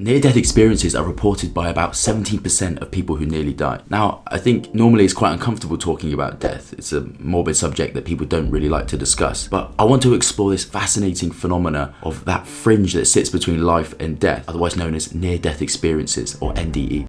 Near-death experiences are reported by about 17% of people who nearly die. Now, I think normally it's quite uncomfortable talking about death. It's a morbid subject that people don't really like to discuss. But I want to explore this fascinating phenomena of that fringe that sits between life and death, otherwise known as near-death experiences, or NDE.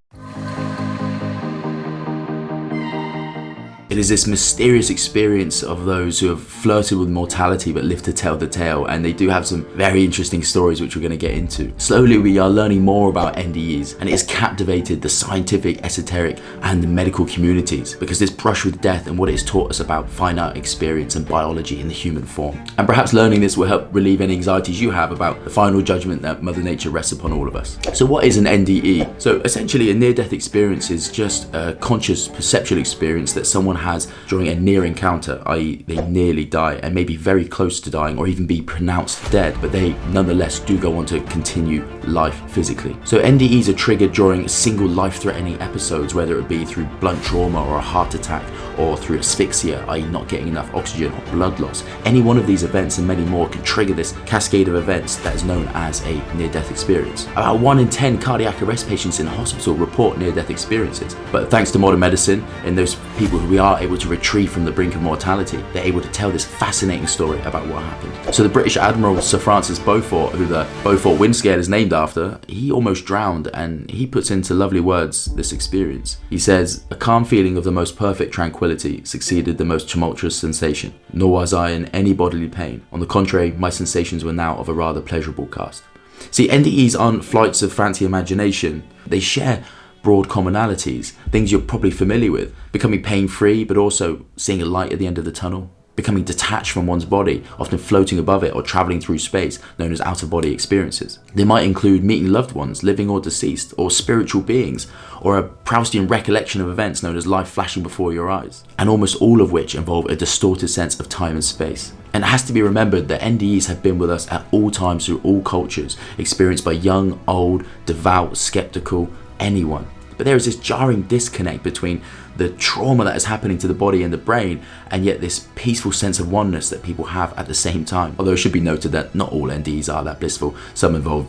It is this mysterious experience of those who have flirted with mortality but live to tell the tale, and they do have some very interesting stories which we're going to get into. Slowly we are learning more about NDEs, and it has captivated the scientific, esoteric and the medical communities because this brush with death and what it has taught us about finite experience and biology in the human form. And perhaps learning this will help relieve any anxieties you have about the final judgment that Mother Nature rests upon all of us. So what is an NDE? So essentially a near-death experience is just a conscious perceptual experience that someone has during a near encounter, i.e. they nearly die and may be very close to dying or even be pronounced dead, but they nonetheless do go on to continue life physically. So NDEs are triggered during single life-threatening episodes, whether it be through blunt trauma or a heart attack or through asphyxia, i.e. not getting enough oxygen or blood loss. Any one of these events and many more can trigger this cascade of events that is known as a near-death experience. About 1 in 10 cardiac arrest patients in hospital report near-death experiences, but thanks to modern medicine and those people who we are able to retrieve from the brink of mortality, they're able to tell this fascinating story about what happened. So the British Admiral Sir Francis Beaufort, who the Beaufort wind scale is named after, he almost drowned, and he puts into lovely words this experience. He says, "A calm feeling of the most perfect tranquility succeeded the most tumultuous sensation, nor was I in any bodily pain. On the contrary, my sensations were now of a rather pleasurable cast." See, NDEs aren't flights of fancy imagination. They share broad commonalities, things you're probably familiar with: becoming pain-free, but also seeing a light at the end of the tunnel, becoming detached from one's body, often floating above it or traveling through space, known as out-of-body experiences. They might include meeting loved ones, living or deceased, or spiritual beings, or a Proustian recollection of events known as life flashing before your eyes, and almost all of which involve a distorted sense of time and space. And it has to be remembered that NDEs have been with us at all times through all cultures, experienced by young, old, devout, skeptical, anyone. But there is this jarring disconnect between the trauma that is happening to the body and the brain, and yet this peaceful sense of oneness that people have at the same time. Although it should be noted that not all NDEs are that blissful. Some involve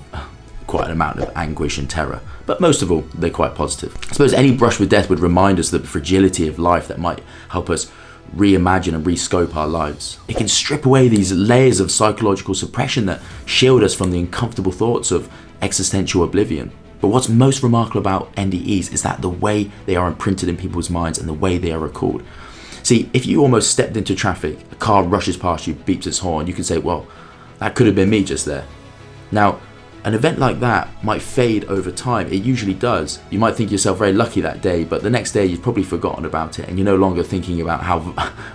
quite an amount of anguish and terror, but most of all, they're quite positive. I suppose any brush with death would remind us of the fragility of life that might help us reimagine and rescope our lives. It can strip away these layers of psychological suppression that shield us from the uncomfortable thoughts of existential oblivion. But what's most remarkable about NDEs is that the way they are imprinted in people's minds and the way they are recalled. See, if you almost stepped into traffic, a car rushes past you, beeps its horn, you can say, well, that could have been me just there. Now, an event like that might fade over time. It usually does. You might think yourself very lucky that day, but the next day you've probably forgotten about it and you're no longer thinking about how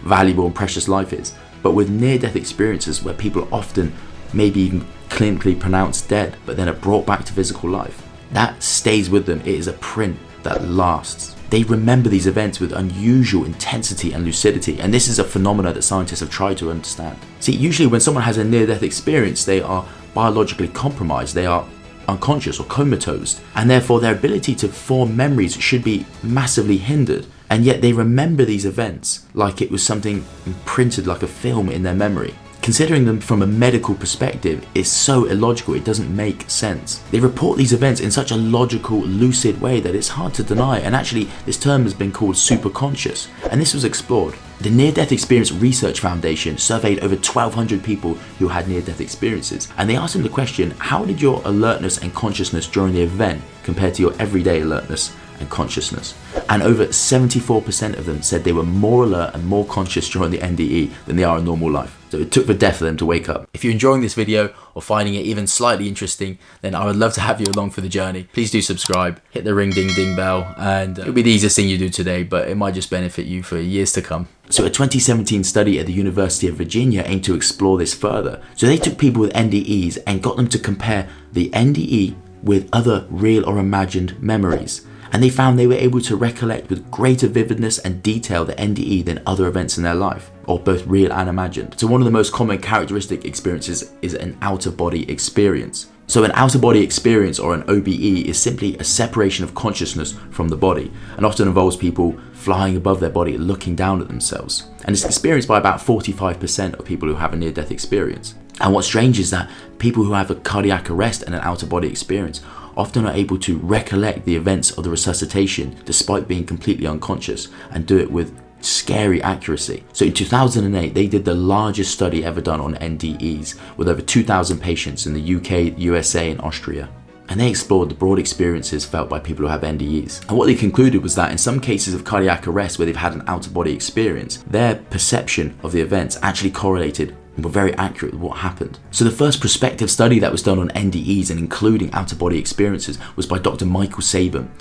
valuable and precious life is. But with near-death experiences where people are often maybe even clinically pronounced dead, but then are brought back to physical life, that stays with them. It is a print that lasts. They remember these events with unusual intensity and lucidity, and this is a phenomenon that scientists have tried to understand. See, usually when someone has a near-death experience, they are biologically compromised, they are unconscious or comatose, and therefore their ability to form memories should be massively hindered. And yet they remember these events like it was something imprinted like a film in their memory. Considering them from a medical perspective is so illogical, it doesn't make sense. They report these events in such a logical, lucid way that it's hard to deny, and actually this term has been called superconscious, and this was explored. The Near-Death Experience Research Foundation surveyed over 1,200 people who had near-death experiences, and they asked them the question, how did your alertness and consciousness during the event compare to your everyday alertness and consciousness? And over 74% of them said they were more alert and more conscious during the NDE than they are in normal life. So it took the death for them to wake up. If you're enjoying this video or finding it even slightly interesting, then I would love to have you along for the journey. Please do subscribe, hit the ring ding ding bell, and it'll be the easiest thing you do today, but it might just benefit you for years to come. So a 2017 study at the University of Virginia aimed to explore this further. So they took people with NDEs and got them to compare the NDE with other real or imagined memories. And they found they were able to recollect with greater vividness and detail the NDE than other events in their life, or both real and imagined. So one of the most common characteristic experiences is an out-of-body experience. So an out-of-body experience, or an OBE, is simply a separation of consciousness from the body, and often involves people flying above their body, looking down at themselves. And it's experienced by about 45% of people who have a near-death experience. And what's strange is that people who have a cardiac arrest and an out-of-body experience often are able to recollect the events of the resuscitation despite being completely unconscious, and do it with scary accuracy. So in 2008, they did the largest study ever done on NDEs with over 2,000 patients in the UK, USA, and Austria. And they explored the broad experiences felt by people who have NDEs. And what they concluded was that in some cases of cardiac arrest where they've had an out-of-body experience, their perception of the events actually correlated and were very accurate with what happened. So the first prospective study that was done on NDEs and including out-of-body experiences was by Dr. Michael Sabin.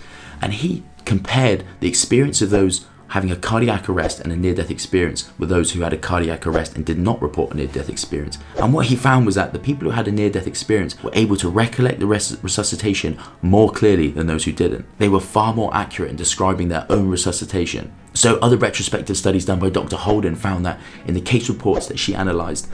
And he compared the experience of those having a cardiac arrest and a near-death experience with those who had a cardiac arrest and did not report a near-death experience. And what he found was that the people who had a near-death experience were able to recollect the resuscitation more clearly than those who didn't. They were far more accurate in describing their own resuscitation. So other retrospective studies done by Dr. Holden found that in the case reports that she analysed,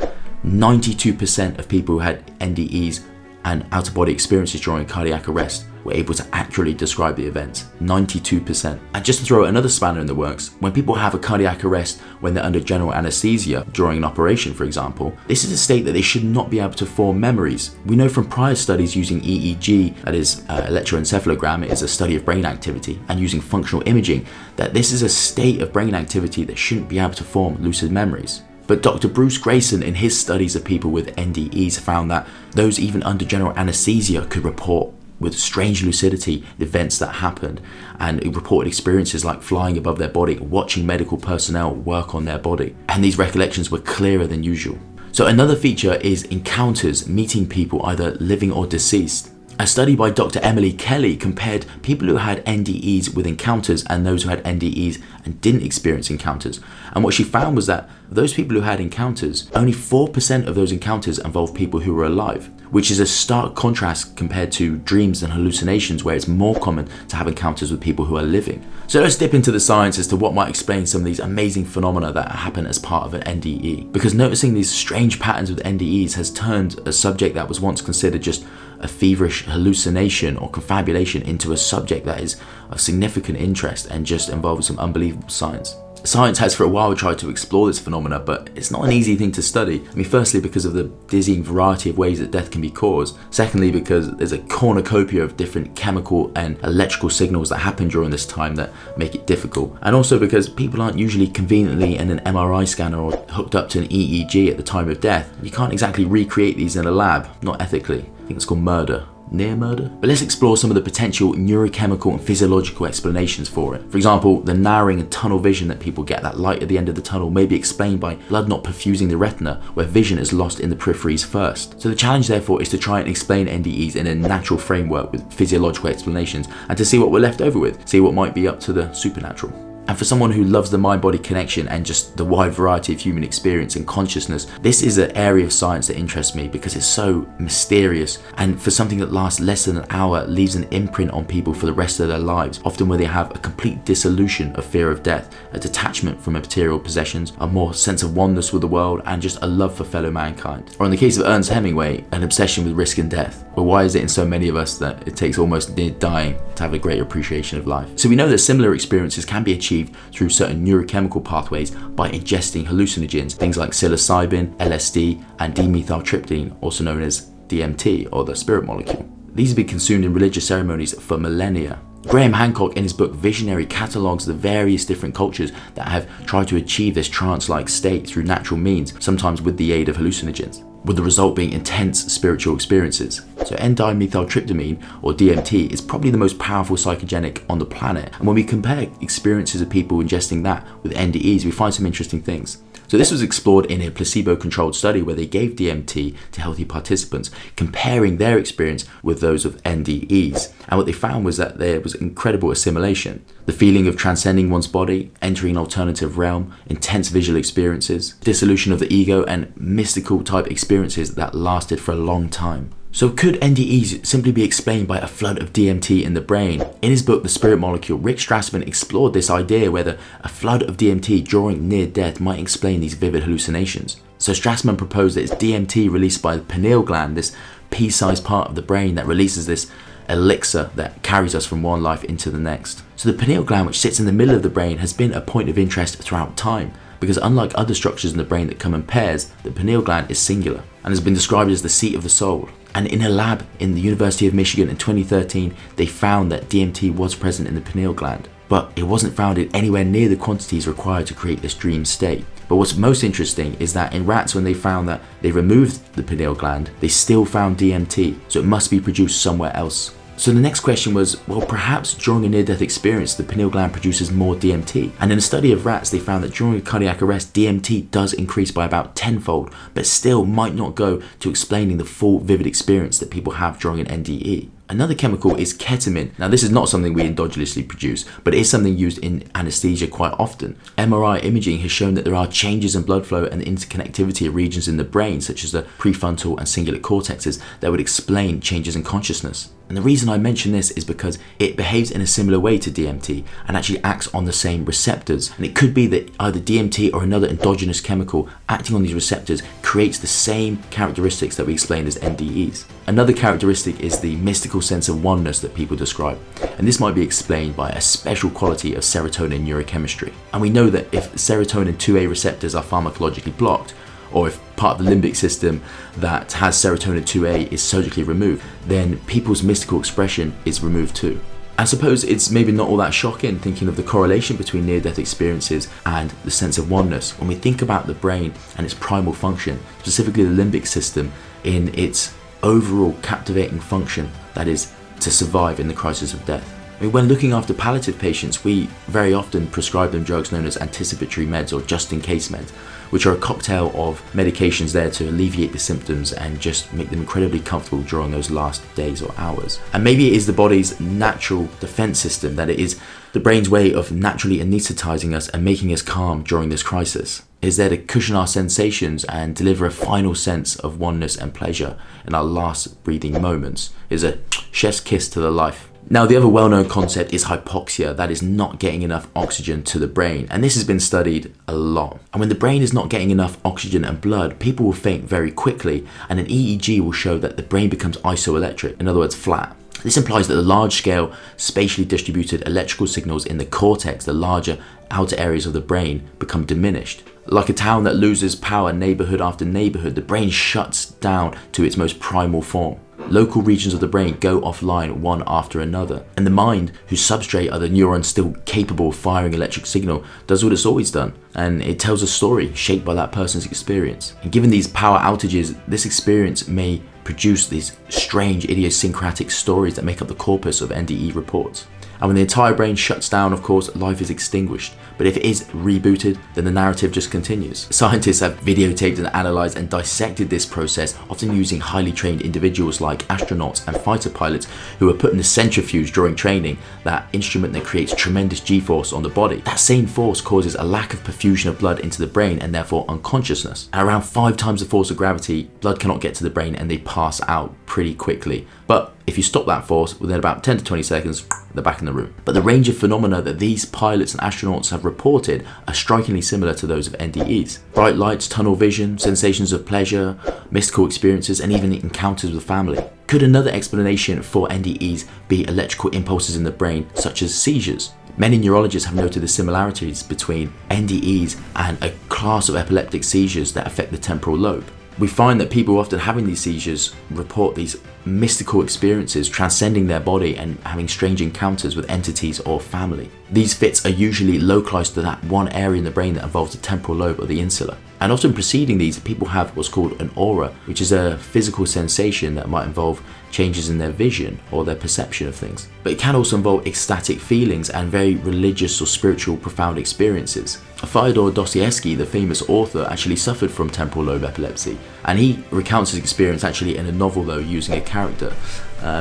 92% of people who had NDEs and out-of-body experiences during cardiac arrest were able to accurately describe the event, 92%. And just to throw another spanner in the works, when people have a cardiac arrest when they're under general anesthesia during an operation, for example, this is a state that they should not be able to form memories. We know from prior studies using EEG, that is electroencephalogram, it is a study of brain activity, and using functional imaging, that this is a state of brain activity that shouldn't be able to form lucid memories. But Dr. Bruce Grayson, in his studies of people with NDEs, found that those even under general anesthesia could report with strange lucidity events that happened, and it reported experiences like flying above their body, watching medical personnel work on their body, and these recollections were clearer than usual. So another feature is encounters, meeting people either living or deceased. A study by Dr. Emily Kelly compared people who had NDEs with encounters and those who had NDEs and didn't experience encounters. And what she found was that those people who had encounters, only 4% of those encounters involved people who were alive, which is a stark contrast compared to dreams and hallucinations where it's more common to have encounters with people who are living. So let's dip into the science as to what might explain some of these amazing phenomena that happen as part of an NDE. Because noticing these strange patterns with NDEs has turned a subject that was once considered just a feverish hallucination or confabulation into a subject that is of significant interest and just involves some unbelievable science. Science has for a while tried to explore this phenomena, but it's not an easy thing to study. I mean, firstly, because of the dizzying variety of ways that death can be caused. Secondly, because there's a cornucopia of different chemical and electrical signals that happen during this time that make it difficult. And also because people aren't usually conveniently in an MRI scanner or hooked up to an EEG at the time of death. You can't exactly recreate these in a lab, not ethically. I think it's called murder. Near murder? But let's explore some of the potential neurochemical and physiological explanations for it. For example, the narrowing and tunnel vision that people get, that light at the end of the tunnel, may be explained by blood not perfusing the retina, where vision is lost in the peripheries first. So the challenge therefore is to try and explain NDEs in a natural framework with physiological explanations, and to see what we're left over with, see what might be up to the supernatural. And for someone who loves the mind-body connection and just the wide variety of human experience and consciousness, this is an area of science that interests me because it's so mysterious, and for something that lasts less than an hour leaves an imprint on people for the rest of their lives, often where they have a complete dissolution of fear of death, a detachment from material possessions, a more sense of oneness with the world, and just a love for fellow mankind. Or in the case of Ernest Hemingway, an obsession with risk and death. But why is it in so many of us that it takes almost near dying to have a greater appreciation of life? So we know that similar experiences can be achieved through certain neurochemical pathways by ingesting hallucinogens, things like psilocybin, LSD, and dimethyltryptamine, also known as DMT, or the spirit molecule. These have been consumed in religious ceremonies for millennia. Graham Hancock, in his book Visionary, catalogues the various different cultures that have tried to achieve this trance-like state through natural means, sometimes with the aid of hallucinogens, with the result being intense spiritual experiences. So N-dimethyltryptamine, or DMT, is probably the most powerful psychogenic on the planet. And when we compare experiences of people ingesting that with NDEs, we find some interesting things. So this was explored in a placebo-controlled study where they gave DMT to healthy participants, comparing their experience with those of NDEs. And what they found was that there was incredible assimilation. The feeling of transcending one's body, entering an alternative realm, intense visual experiences, dissolution of the ego, and mystical type experiences that lasted for a long time. So could NDEs simply be explained by a flood of DMT in the brain? In his book, The Spirit Molecule, Rick Strassman explored this idea whether a flood of DMT during near death might explain these vivid hallucinations. So Strassman proposed that it's DMT released by the pineal gland, this pea-sized part of the brain that releases this elixir that carries us from one life into the next. So the pineal gland, which sits in the middle of the brain, has been a point of interest throughout time, because unlike other structures in the brain that come in pairs, the pineal gland is singular and has been described as the seat of the soul. And in a lab in the University of Michigan in 2013, they found that DMT was present in the pineal gland, but it wasn't found in anywhere near the quantities required to create this dream state. But what's most interesting is that in rats, when they found that they removed the pineal gland, they still found DMT, so it must be produced somewhere else. So the next question was, well, perhaps during a near-death experience, the pineal gland produces more DMT. And in a study of rats, they found that during a cardiac arrest, DMT does increase by about tenfold, but still might not go to explaining the full vivid experience that people have during an NDE. Another chemical is ketamine. Now, this is not something we endogenously produce, but it is something used in anesthesia quite often. MRI imaging has shown that there are changes in blood flow and interconnectivity of regions in the brain, such as the prefrontal and cingulate cortexes, that would explain changes in consciousness. And the reason I mention this is because it behaves in a similar way to DMT and actually acts on the same receptors. And it could be that either DMT or another endogenous chemical acting on these receptors creates the same characteristics that we explained as NDEs. Another characteristic is the mystical sense of oneness that people describe. And this might be explained by a special quality of serotonin neurochemistry. And we know that if serotonin 2A receptors are pharmacologically blocked, or if part of the limbic system that has serotonin 2A is surgically removed, then people's mystical expression is removed too. I suppose it's maybe not all that shocking thinking of the correlation between near-death experiences and the sense of oneness when we think about the brain and its primal function, specifically the limbic system, in its overall captivating function, that is, to survive in the crisis of death. I mean, when looking after palliative patients, we very often prescribe them drugs known as anticipatory meds or just-in-case meds, which are a cocktail of medications there to alleviate the symptoms and just make them incredibly comfortable during those last days or hours. And maybe it is the body's natural defense system, that it is the brain's way of naturally anesthetizing us and making us calm during this crisis. It is there to cushion our sensations and deliver a final sense of oneness and pleasure in our last breathing moments. It is a chef's kiss to the life. Now, the other well-known concept is hypoxia, that is not getting enough oxygen to the brain, and this has been studied a lot. And when the brain is not getting enough oxygen and blood, people will faint very quickly, and an EEG will show that the brain becomes isoelectric, in other words flat. This implies that the large-scale, spatially distributed electrical signals in the cortex, the larger outer areas of the brain, become diminished. Like a town that loses power neighborhood after neighborhood, the brain shuts down to its most primal form. Local regions of the brain go offline one after another, and the mind, whose substrate are the neurons still capable of firing electric signal, does what it's always done, and it tells a story shaped by that person's experience. And given these power outages, this experience may produce these strange idiosyncratic stories that make up the corpus of NDE reports. And when the entire brain shuts down, of course, life is extinguished. But if it is rebooted, then the narrative just continues. Scientists have videotaped and analysed and dissected this process, often using highly trained individuals like astronauts and fighter pilots who are put in the centrifuge during training, that instrument that creates tremendous G-force on the body. That same force causes a lack of perfusion of blood into the brain and therefore unconsciousness. At around 5 times the force of gravity, blood cannot get to the brain and they pass out pretty quickly. But if you stop that force, within about 10 to 20 seconds, they're back in the room. But the range of phenomena that these pilots and astronauts have reported are strikingly similar to those of NDEs. Bright lights, tunnel vision, sensations of pleasure, mystical experiences, and even encounters with family. Could another explanation for NDEs be electrical impulses in the brain, such as seizures? Many neurologists have noted the similarities between NDEs and a class of epileptic seizures that affect the temporal lobe. We find that people often having these seizures report these mystical experiences transcending their body and having strange encounters with entities or family. These fits are usually localized to that one area in the brain that involves the temporal lobe or the insula. And often preceding these, people have what's called an aura, which is a physical sensation that might involve changes in their vision or their perception of things. But it can also involve ecstatic feelings and very religious or spiritual profound experiences. Fyodor Dostoevsky, the famous author, actually suffered from temporal lobe epilepsy, and he recounts his experience actually in a novel though, using a character.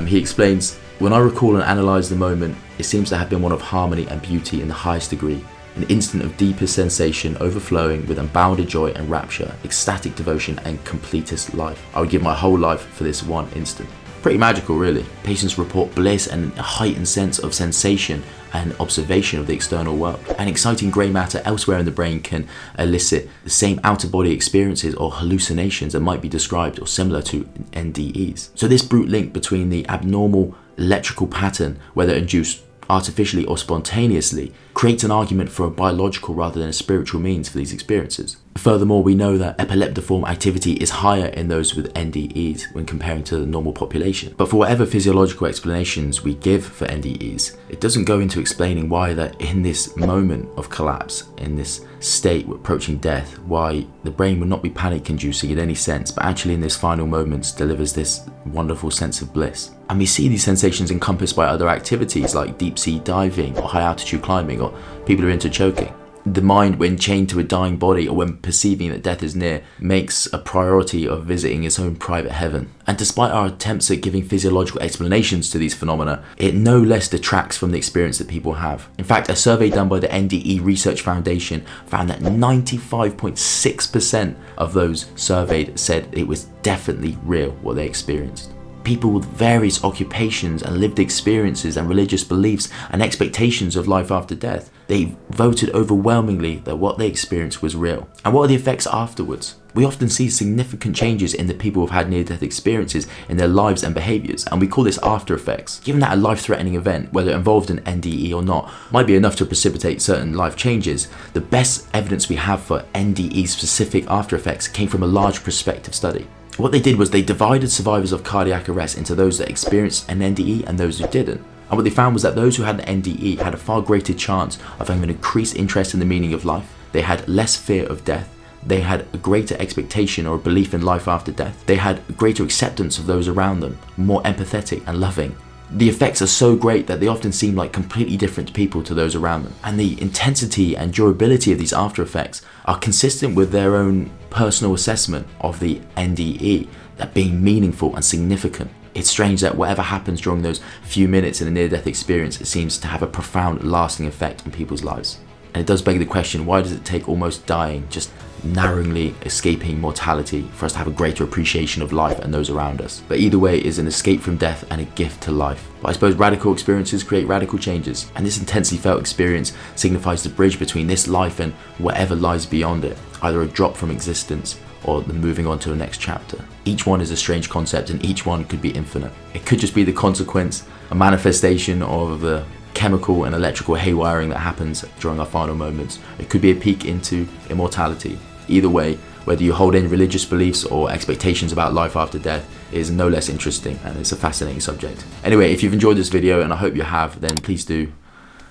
He explains, "When I recall and analyse the moment, it seems to have been one of harmony and beauty in the highest degree. An instant of deepest sensation overflowing with unbounded joy and rapture, ecstatic devotion and completest life. I would give my whole life for this one instant." Pretty magical, really. Patients report bliss and a heightened sense of sensation and observation of the external world. And exciting grey matter elsewhere in the brain can elicit the same out-of-body experiences or hallucinations that might be described or similar to NDEs. So this brute link between the abnormal electrical pattern, whether induced artificially or spontaneously, creates an argument for a biological rather than a spiritual means for these experiences. Furthermore, we know that epileptiform activity is higher in those with NDEs when comparing to the normal population. But for whatever physiological explanations we give for NDEs, it doesn't go into explaining why that in this moment of collapse, in this state approaching death, why the brain would not be panic-inducing in any sense, but actually in this final moments delivers this wonderful sense of bliss. And we see these sensations encompassed by other activities like deep sea diving or high altitude climbing, or people who are into choking. The mind, when chained to a dying body or when perceiving that death is near, makes a priority of visiting its own private heaven. And despite our attempts at giving physiological explanations to these phenomena, it no less detracts from the experience that people have. In fact, a survey done by the NDE Research Foundation found that 95.6% of those surveyed said it was definitely real what they experienced. People with various occupations and lived experiences and religious beliefs and expectations of life after death, they voted overwhelmingly that what they experienced was real. And what are the effects afterwards? We often see significant changes in the people who've had near-death experiences in their lives and behaviours, and we call this after effects. Given that a life-threatening event, whether it involved an NDE or not, might be enough to precipitate certain life changes, the best evidence we have for NDE-specific after effects came from a large prospective study. What they did was they divided survivors of cardiac arrest into those that experienced an NDE and those who didn't. And what they found was that those who had an NDE had a far greater chance of having an increased interest in the meaning of life. They had less fear of death. They had a greater expectation or a belief in life after death. They had a greater acceptance of those around them, more empathetic and loving. The effects are so great that they often seem like completely different people to those around them. And the intensity and durability of these after effects are consistent with their own personal assessment of the NDE, that being meaningful and significant. It's strange that whatever happens during those few minutes in a near-death experience, it seems to have a profound, lasting effect on people's lives. And it does beg the question, why does it take almost dying, just narrowly escaping mortality, for us to have a greater appreciation of life and those around us? But either way, it is an escape from death and a gift to life. But I suppose radical experiences create radical changes, and this intensely felt experience signifies the bridge between this life and whatever lies beyond it, either a drop from existence or the moving on to the next chapter. Each one is a strange concept, and each one could be infinite. It could just be the consequence, a manifestation of the chemical and electrical haywiring that happens during our final moments. It could be a peek into immortality. Either way, whether you hold in religious beliefs or expectations about life after death, is no less interesting, and it's a fascinating subject. Anyway, if you've enjoyed this video, and I hope you have, then please do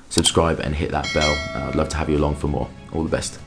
subscribe and hit that bell. I'd love to have you along for more. All the best.